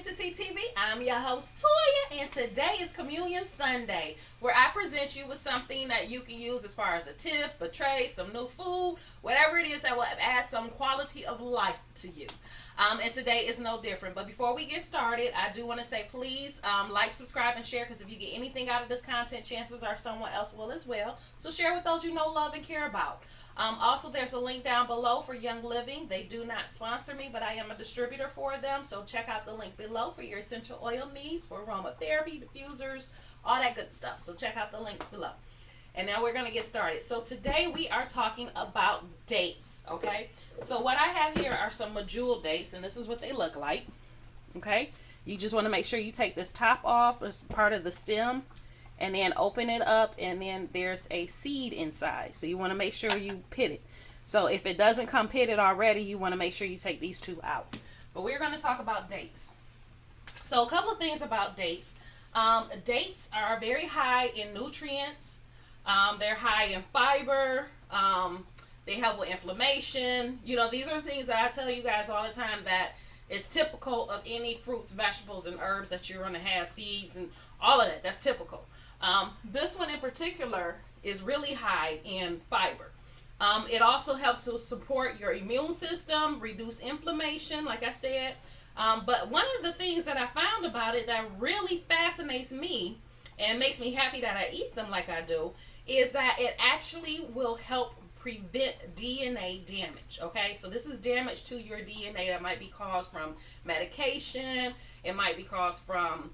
to TTV. I'm your host, Toya, and today is Communion Sunday, where I present you with something that you can use as far as a tip, a tray, some new food, whatever it is that will add some quality of life to you. And today is no different. But before we get started, I do want to say please like, subscribe, and share, because if you get anything out of this content, chances are someone else will as well. So share with those you know, love, and care about. Also, there's a link down below for Young Living. They do not sponsor me, but I am a distributor for them. So check out the link below for your essential oil needs for aromatherapy, diffusers, all that good stuff. So check out the link below. And now we're going to get started. So today we are talking about dates, okay? So what I have here are some medjool dates, and this is what they look like, okay? You just want to make sure you take this top off as part of the stem, and then open it up, and then there's a seed inside. So you want to make sure you pit it. So if it doesn't come pitted already, you want to make sure you take these two out. But we're going to talk about dates. So a couple of things about dates. Dates are very high in nutrients. They're high in fiber. They help with inflammation. You know, these are things that I tell you guys all the time that is typical of any fruits, vegetables, and herbs that you're going to have, seeds, and all of that. That's typical. This one in particular is really high in fiber. It also helps to support your immune system, reduce inflammation, like I said. But one of the things that I found about it that really fascinates me and makes me happy that I eat them like I do is that it actually will help prevent DNA damage. Okay, so this is damage to your DNA that might be caused from medication. It might be caused from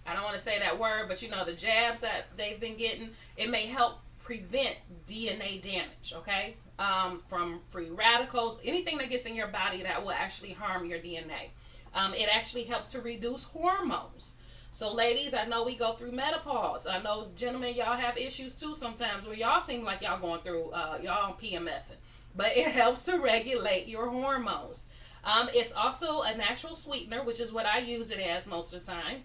I don't want to say that word, but you know, the jabs that they've been getting. It may help prevent DNA damage, okay? From free radicals, anything that gets in your body that will actually harm your DNA. It actually helps to reduce hormones. So ladies, I know we go through menopause. I know gentlemen, y'all have issues too sometimes where y'all seem like y'all going through, y'all on PMSing. But it helps to regulate your hormones. It's also a natural sweetener, which is what I use it as most of the time.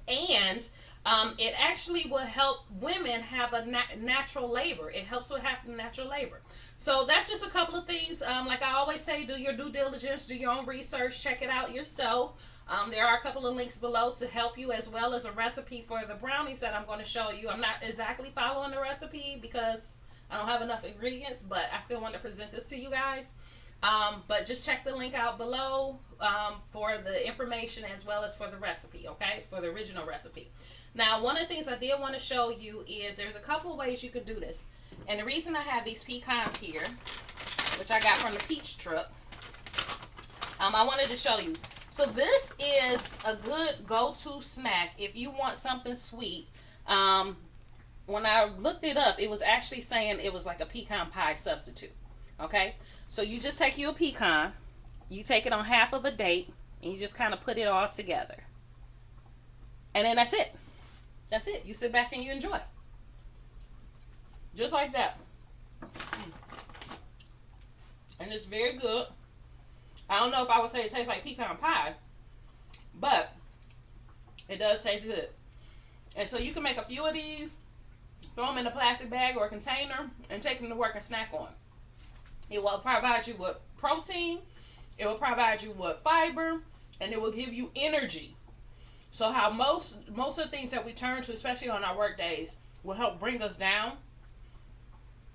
And it actually will help women have a natural labor. It helps with having natural labor. So that's just a couple of things. Like I always say, do your due diligence, do your own research, check it out yourself. There are a couple of links below to help you, as well as a recipe for the brownies that I'm going to show you. I'm not exactly following the recipe because I don't have enough ingredients, but I still want to present this to you guys. But just check the link out below for the information as well as for the recipe, okay? For the original recipe. Now, one of the things I did want to show you is there's a couple of ways you could do this. And the reason I have these pecans here, which I got from the peach truck, I wanted to show you. So this is a good go-to snack if you want something sweet. When I looked it up, it was actually saying it was like a pecan pie substitute, okay? So you just take you a pecan, you take it on half of a date, and you just kind of put it all together. And then that's it. That's it. You sit back and you enjoy. Just like that. And it's very good. I don't know if I would say it tastes like pecan pie, but it does taste good. And so you can make a few of these, throw them in a plastic bag or a container, and take them to work and snack on. It will provide you with protein, it will provide you with fiber, and it will give you energy. So how most of the things that we turn to, especially on our work days, will help bring us down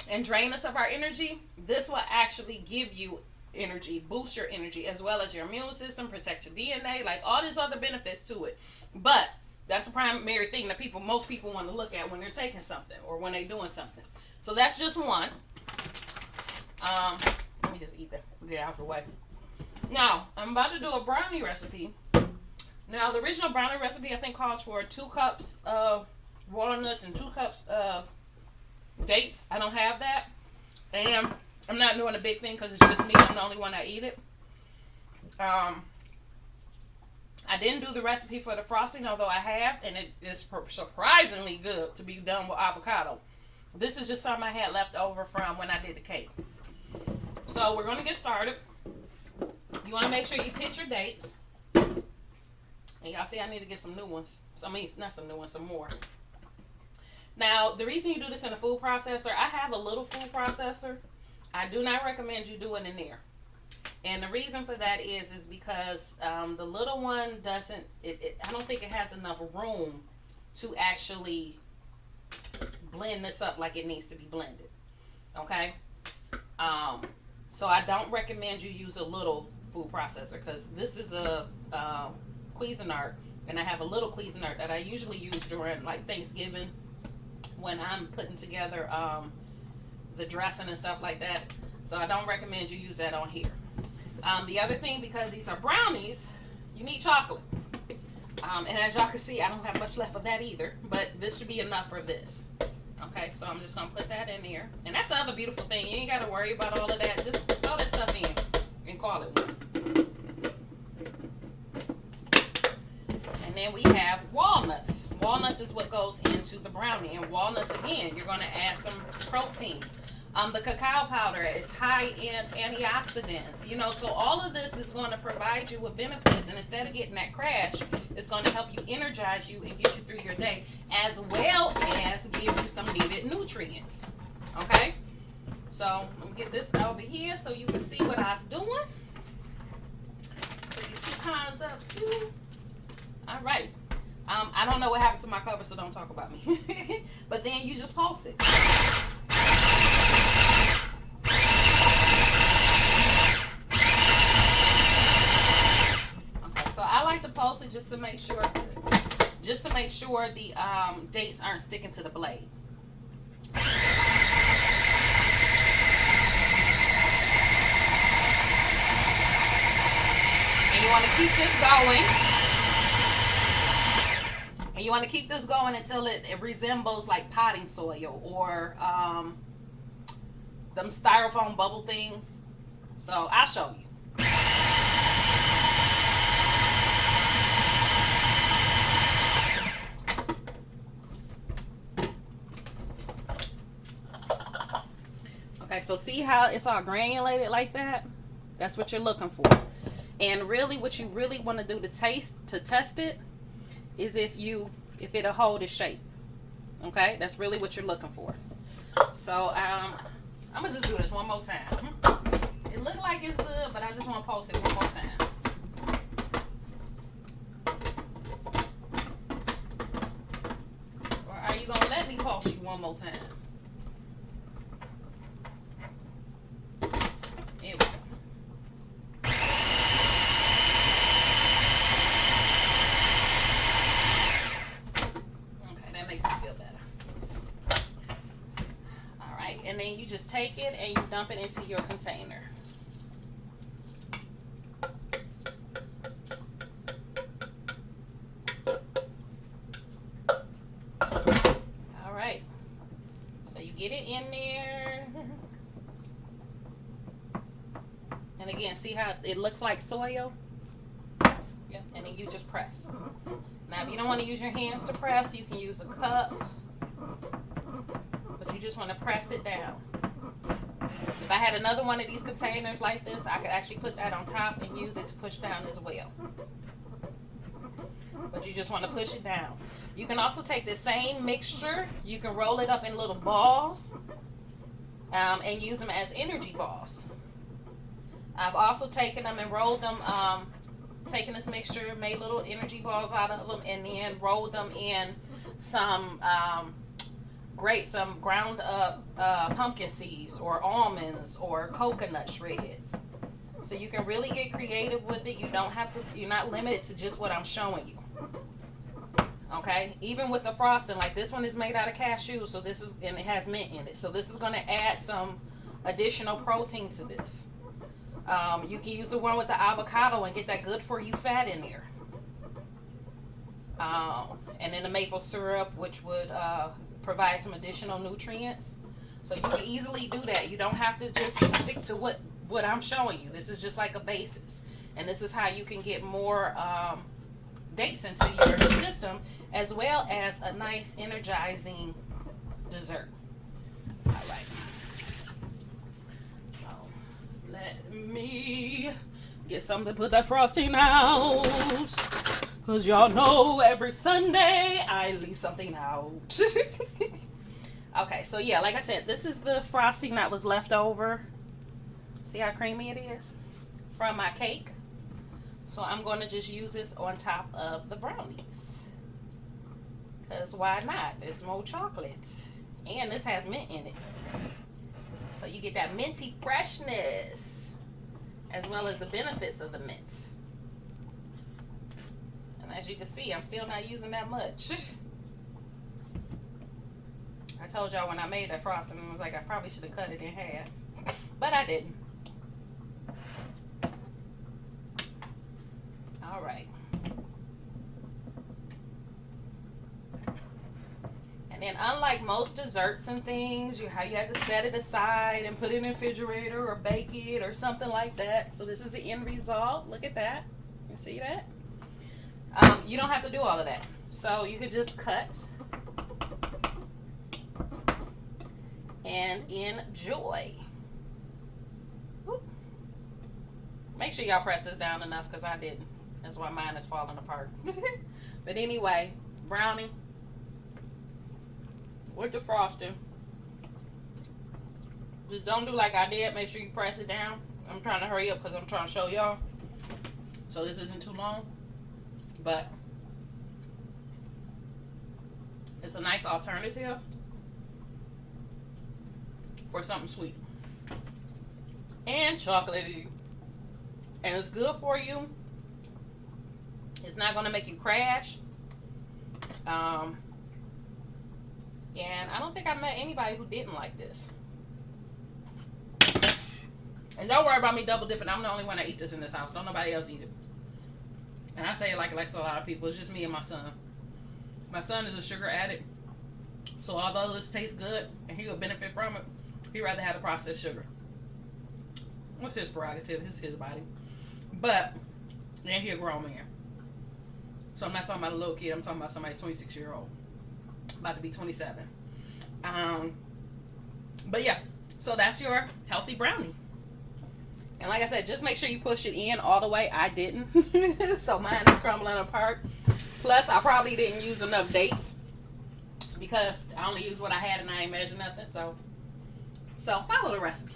and drain us of our energy. This will actually give you energy, boost your energy, as well as your immune system, protect your DNA, like all these other benefits to it. But that's the primary thing that most people want to look at when they're taking something or when they're doing something. So that's just one. Let me just eat that, get out of the way. Now, I'm about to do a brownie recipe. Now, the original brownie recipe, I think, calls for 2 cups of walnuts and 2 cups of dates. I don't have that. And I'm not doing a big thing because it's just me. I'm the only one that eat it. I didn't do the recipe for the frosting, although I have, and it is surprisingly good to be done with avocado. This is just something I had left over from when I did the cake. So we're going to get started. You want to make sure you pit your dates. And y'all see I need to get some new ones. Not some new ones, some more. Now, the reason you do this in a food processor, I have a little food processor. I do not recommend you do it in there. And the reason for that is because the little one doesn't. I don't think it has enough room to actually blend this up like it needs to be blended. Okay. Um, so I don't recommend you use a little food processor because this is a Cuisinart, and I have a little Cuisinart that I usually use during like Thanksgiving when I'm putting together the dressing and stuff like that. So I don't recommend you use that on here. The other thing, because these are brownies, you need chocolate. And as y'all can see, I don't have much left of that either, but this should be enough for this. Okay, so I'm just gonna put that in there. And that's the other beautiful thing. You ain't gotta worry about all of that. Just throw that stuff in and call it one. And then we have walnuts. Walnuts is what goes into the brownie. And walnuts, again, you're gonna add some proteins. The cacao powder is high in antioxidants, you know, so all of this is going to provide you with benefits, and instead of getting that crash, it's going to help you energize you and get you through your day, as well as give you some needed nutrients. Okay, so let me get this over here so you can see what I was doing. Put these pecans up too. All right. I don't know what happened to my cover, so don't talk about me. But then you just pulse it. I like to pulse it just to make sure the dates aren't sticking to the blade. And you want to keep this going. And you want to keep this going until it resembles like potting soil or them styrofoam bubble things. So I'll show you. Okay, so see how it's all granulated like that? That's what you're looking for. And really what you really want to do to test it is if it'll hold its shape. Okay, that's really what you're looking for. So I'm gonna just do this one more time. It looked like it's good, but I just want to pulse it one more time. Or are you gonna let me pulse you one more time? There we go. Okay, that makes me feel better. All right, and then you just take it and you dump it into your container. All right, so you get it in there. And again, see how it looks like soil? Yep. And then you just press. Now, if you don't want to use your hands to press, you can use a cup. But you just want to press it down. If I had another one of these containers like this, I could actually put that on top and use it to push down as well. But you just want to push it down. You can also take the same mixture. You can roll it up in little balls and use them as energy balls. I've also taken them and rolled them, taken this mixture, made little energy balls out of them, and then rolled them in some ground up pumpkin seeds or almonds or coconut shreds. So you can really get creative with it. You're not limited to just what I'm showing you. Okay, even with the frosting, like this one is made out of cashew, so and it has mint in it. So this is going to add some additional protein to this. You can use the one with the avocado and get that good for you fat in there. And then the maple syrup, which would provide some additional nutrients. So you can easily do that. You don't have to just stick to what I'm showing you. This is just like a basis. And this is how you can get more dates into your system, as well as a nice energizing dessert. All right. So let me get something to put that frosting out. Because y'all know every Sunday I leave something out. Okay, so yeah, like I said, this is the frosting that was left over. See how creamy it is? from my cake. So I'm going to just use this on top of the brownies. Because why not? It's more chocolate. And this has mint in it. So you get that minty freshness, as well as the benefits of the mint. And as you can see, I'm still not using that much. I told y'all when I made that frosting, I was like, I probably should have cut it in half. But I didn't. All right. And then unlike most desserts and things, how you have to set it aside and put it in the refrigerator or bake it or something like that. So this is the end result. Look at that. You see that? You don't have to do all of that. So you could just cut and enjoy. Whoop. Make sure y'all press this down enough because I didn't. That's why mine is falling apart. But anyway, brownie with the frosting. Just don't do like I did. Make sure you press it down. I'm trying to hurry up because I'm trying to show y'all. So this isn't too long. But it's a nice alternative for something sweet and chocolatey. And it's good for you. It's not going to make you crash. And I don't think I met anybody who didn't like this. And don't worry about me double dipping. I'm the only one that eat this in this house. Don't nobody else eat it. And I say it like a lot of people. It's just me and my son. My son is a sugar addict. So although this tastes good and he will benefit from it, he'd rather have the processed sugar. What's his prerogative? It's his body. But then he's a grown man. So I'm not talking about a little kid. I'm talking about somebody 26-year-old. About to be 27. But yeah. So that's your healthy brownie. And like I said, just make sure you push it in all the way. I didn't. So mine is crumbling apart. Plus, I probably didn't use enough dates because I only used what I had and I ain't measured nothing. So follow the recipe.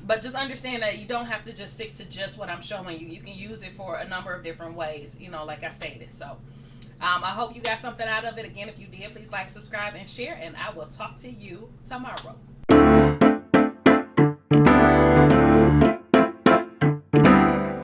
But just understand that you don't have to just stick to just what I'm showing you. You can use it for a number of different ways, you know, like I stated. So I hope you got something out of it. Again, if you did, please like, subscribe, and share. And I will talk to you tomorrow.